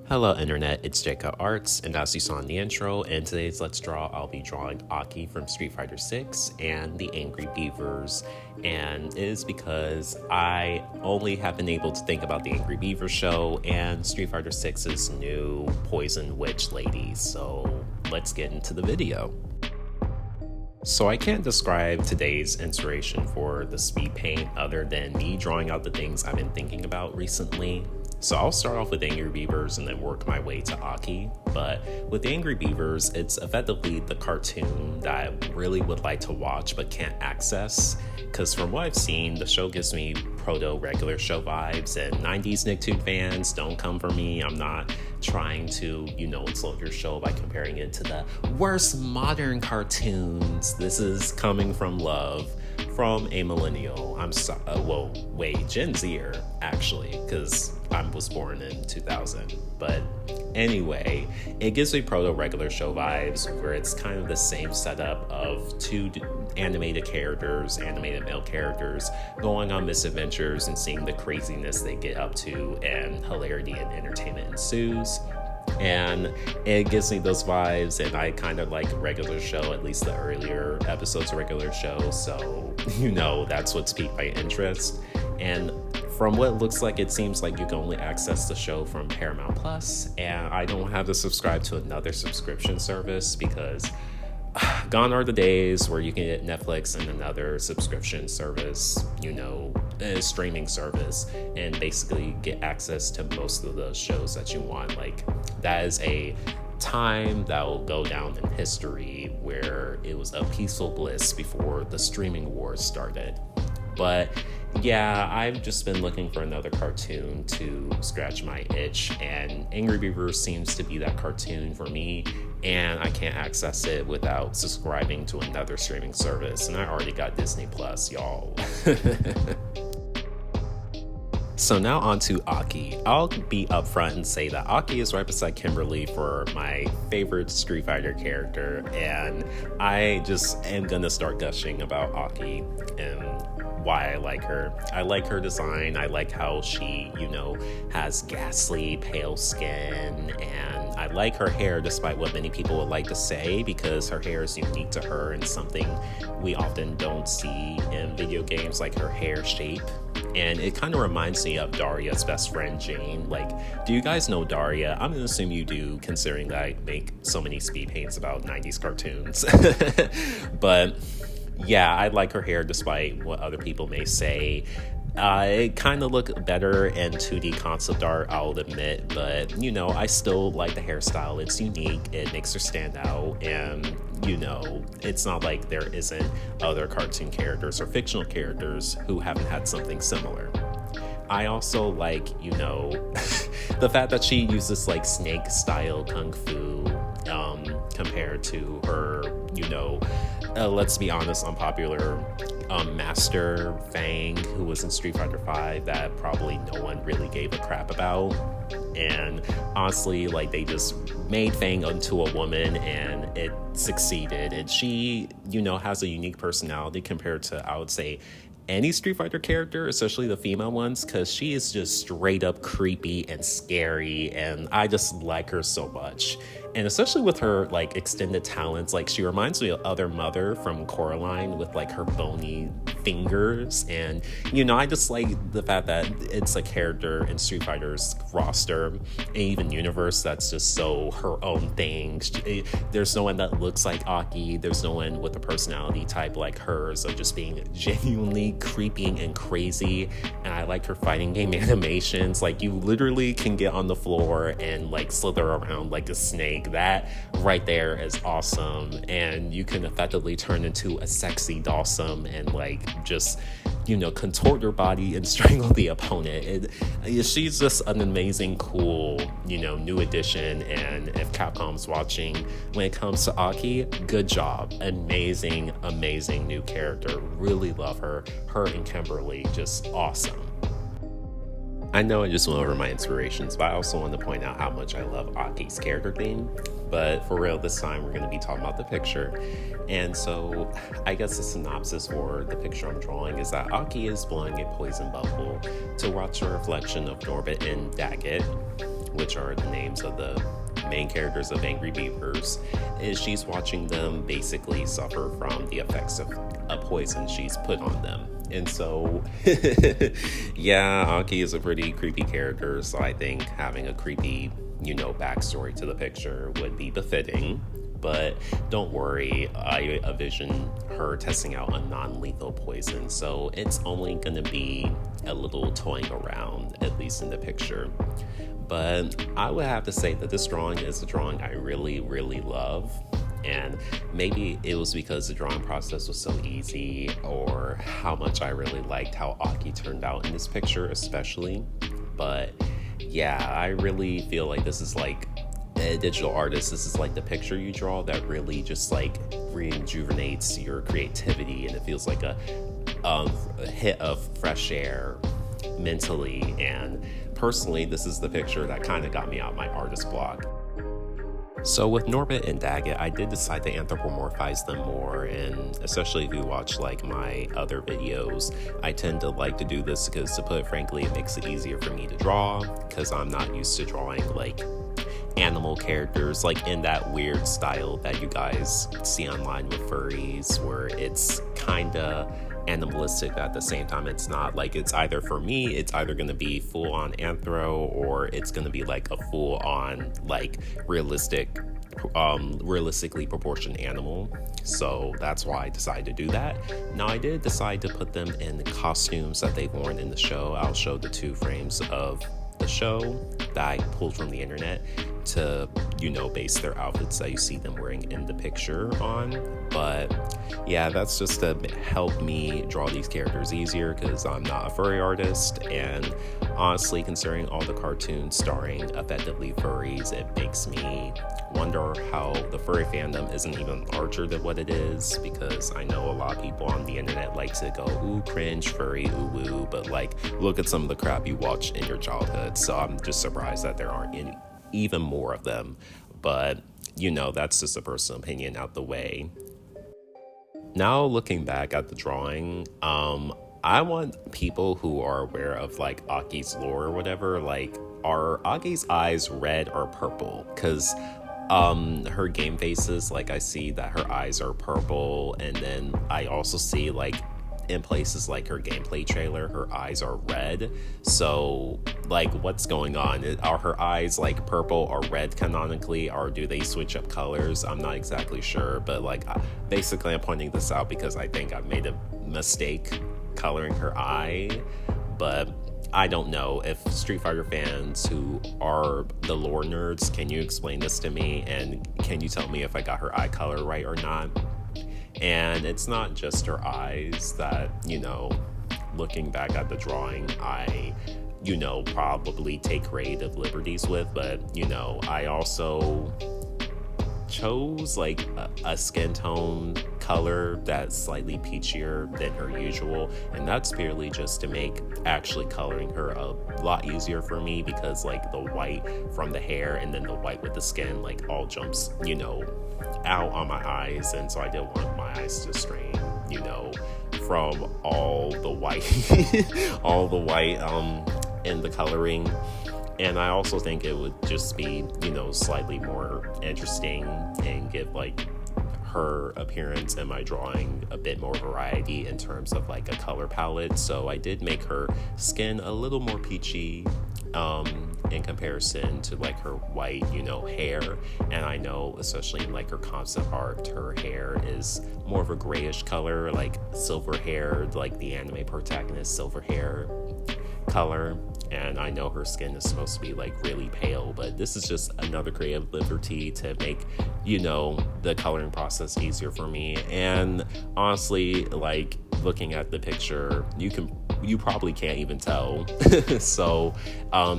Hello Internet, it's J.K.I Arts, and as you saw in the intro, in today's Let's Draw, I'll be drawing A.K.I from Street Fighter 6 and the Angry Beavers, and it is because I only have been able to think about the Angry Beavers show and Street Fighter 6's new Poison Witch Lady, so let's get into the video. So I can't describe today's inspiration for the speed paint other than me drawing out the things I've been thinking about recently. So I'll start off with Angry Beavers and then work my way to A.K.I. But with Angry Beavers, it's effectively the cartoon that I really would like to watch but can't access. Because from what I've seen, the show gives me proto-regular show vibes, and 90s Nicktoon fans, don't come for me. I'm not trying to, insult your show by comparing it to the worst modern cartoons. This is coming from love from a millennial. Gen Zer, actually, because I was born in 2000. But anyway, it gives me proto-regular show vibes where it's kind of the same setup of two animated male characters, going on misadventures and seeing the craziness they get up to, and hilarity and entertainment ensues. And it gives me those vibes, and I kind of like regular show, at least the earlier episodes of regular show, so that's what's piqued my interest. And from what it looks like, it seems like you can only access the show from Paramount Plus, and I don't have to subscribe to another subscription service because gone are the days where you can get Netflix and another subscription service, a streaming service, and basically get access to most of the shows that you want. Like, that is a time that will go down in history where it was a peaceful bliss before the streaming wars started. But yeah, I've just been looking for another cartoon to scratch my itch, and Angry Beavers seems to be that cartoon for me, and I can't access it without subscribing to another streaming service, and I already got Disney Plus, y'all. So now on to A.K.I. I'll be upfront and say that A.K.I is right beside Kimberly for my favorite Street Fighter character, and I just am gonna start gushing about A.K.I and why I like her. I like her design. I like how she, has ghastly pale skin, and I like her hair despite what many people would like to say, because her hair is unique to her and something we often don't see in video games, like her hair shape. And it kind of reminds me of Daria's best friend, Jane. Like, do you guys know Daria? I'm going to assume you do, considering that I make so many speed paints about 90s cartoons. But yeah, I like her hair despite what other people may say. It kind of looked better in 2D concept art, I'll admit, but I still like the hairstyle. It's unique, it makes her stand out, and it's not like there isn't other cartoon characters or fictional characters who haven't had something similar. I also like, the fact that she uses like snake style kung fu compared to her, let's be honest, unpopular Master Fang, who was in Street Fighter V, that probably no one really gave a crap about. And honestly, like, they just made Fang into a woman and it succeeded. And she, has a unique personality compared to, I would say, any Street Fighter character, especially the female ones, because she is just straight up creepy and scary, and I just like her so much. And especially with her like extended talents, like she reminds me of Other Mother from Coraline with like her bony fingers. And I just like the fact that it's a character in Street Fighter's roster and even universe that's just so her own thing. There's no one that looks like A.K.I. There's no one with a personality type like hers of just being genuinely creepy and crazy. And I like her fighting game animations. Like, you literally can get on the floor and like slither around like a snake. That right there is awesome, and you can effectively turn into a sexy Dawson and like just contort your body and strangle the opponent. She's just an amazing, cool new addition, and if Capcom's watching, when it comes to A.K.I, good job. Amazing new character. Really love her and Kimberly, just awesome. I know I just went over my inspirations, but I also want to point out how much I love A.K.I.'s character theme. But for real, this time we're going to be talking about the picture. And so I guess the synopsis for the picture I'm drawing is that A.K.I is blowing a poison bubble to watch a reflection of Norbit and Daggett. which are the names of the main characters of Angry Beavers, is she's watching them basically suffer from the effects of a poison she's put on them. And so, yeah, Aki is a pretty creepy character, so I think having a creepy, backstory to the picture would be befitting. But don't worry, I envision her testing out a non-lethal poison, so it's only gonna be a little toying around, at least in the picture. But I would have to say that this drawing is a drawing I really, really love. And maybe it was because the drawing process was so easy, or how much I really liked how Aki turned out in this picture especially. But yeah, I really feel like this is like a digital artist. This is like the picture you draw that really just like rejuvenates your creativity, and it feels like a hit of fresh air mentally. And personally, this is the picture that kind of got me out my artist block. So with Norbit and Daggett, I did decide to anthropomorphize them more, and especially if you watch like my other videos, I tend to like to do this because, to put it frankly, it makes it easier for me to draw, because I'm not used to drawing like animal characters like in that weird style that you guys see online with furries, where it's kinda animalistic at the same time it's not. Like, it's either, for me, it's either going to be full on anthro, or it's going to be like a full on like realistically proportioned animal. So that's why I decided to do that. Now, I did decide to put them in the costumes that they've worn in the show. I'll show the 2 frames of the show that I pulled from the internet to, base their outfits that you see them wearing in the picture on. But yeah, that's just to help me draw these characters easier, because I'm not a furry artist, and honestly, considering all the cartoons starring effectively furries, it makes me wonder how the furry fandom isn't even larger than what it is, because I know a lot of people on the internet like to go, ooh, cringe, furry, ooh, woo, but like, look at some of the crap you watched in your childhood. So I'm just surprised that there aren't even more of them. But, that's just a personal opinion out the way. Now, looking back at the drawing, I want people who are aware of like Aki's lore or whatever, like, are Aki's eyes red or purple? Because her game faces, like, I see that her eyes are purple, and then I also see like in places like her gameplay trailer, her eyes are red. So like, what's going on? Are her eyes like purple or red canonically, or do they switch up colors? I'm not exactly sure, but like, basically I'm pointing this out because I think I've made a mistake coloring her eye. But I don't know if Street Fighter fans who are the lore nerds, can you explain this to me, and can you tell me if I got her eye color right or not? And it's not just her eyes that, looking back at the drawing, I, probably take creative liberties with, but, I also chose like a skin tone color that's slightly peachier than her usual, and that's purely just to make actually coloring her a lot easier for me, because like the white from the hair and then the white with the skin like all jumps out on my eyes, and so I didn't want my eyes to strain from all the white in the coloring. And I also think it would just be, slightly more interesting and give like her appearance in my drawing a bit more variety in terms of like a color palette. So I did make her skin a little more peachy in comparison to like her white, hair. And I know, especially in like her concept art, her hair is more of a grayish color, like silver haired, like the anime protagonist silver hair color. And I know her skin is supposed to be like really pale, but this is just another creative liberty to make, the coloring process easier for me. And honestly, like, looking at the picture, you probably can't even tell. So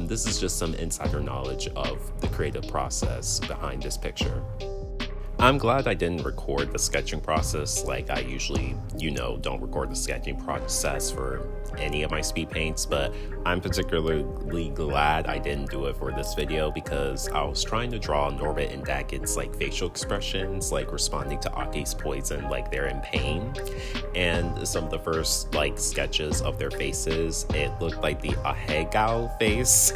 this is just some insider knowledge of the creative process behind this picture. I'm glad I didn't record the sketching process like I usually, don't record the sketching process for any of my speed paints, but I'm particularly glad I didn't do it for this video because I was trying to draw Norbit and Daggett's like facial expressions, like responding to A.K.I's poison, like they're in pain. And some of the first like sketches of their faces, it looked like the A.K.I face.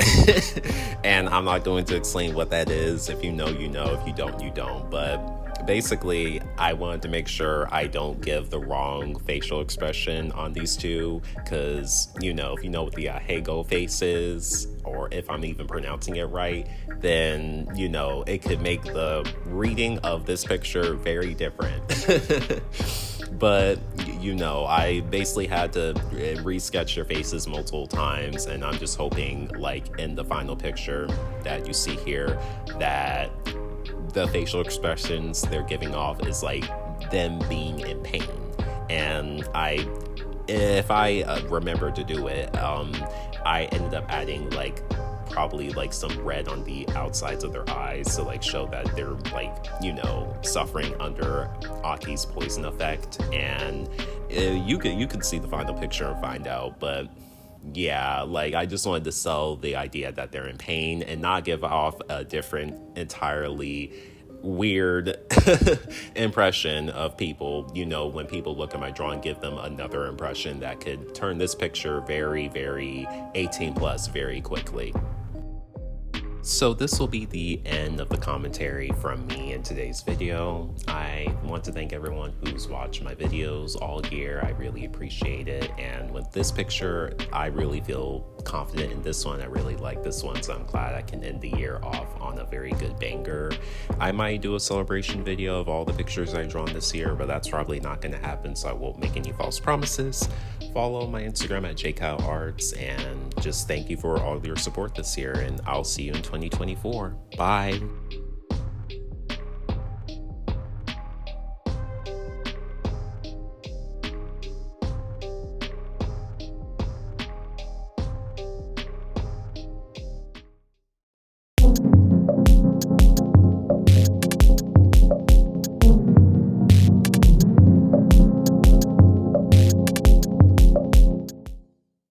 And I'm not going to explain what that is. If you know, you know. If you don't, you don't. But basically, I wanted to make sure I don't give the wrong facial expression on these two, because, if you know what the A.K.I face is, or if I'm even pronouncing it right, then, it could make the reading of this picture very different. But, I basically had to resketch their faces multiple times, and I'm just hoping, like, in the final picture that you see here, that the facial expressions they're giving off is like them being in pain. And if I remember to do it, I ended up adding like probably like some red on the outsides of their eyes to like show that they're like, suffering under A.K.I's poison effect. And you could see the final picture and find out, but yeah, like I just wanted to sell the idea that they're in pain and not give off a different, entirely weird impression of people. When people look at my drawing, give them another impression that could turn this picture very, very 18 plus very quickly. So this will be the end of the commentary from me in today's video. I want to thank everyone who's watched my videos all year. I really appreciate it. And with this picture, I really feel confident in this one. I really like this one, so I'm glad I can end the year off on a very good banger. I might do a celebration video of all the pictures I've drawn this year, but that's probably not going to happen, so I won't make any false promises. Follow my Instagram at A.K.I Arts, and just thank you for all your support this year, and I'll see you in 2024. Bye.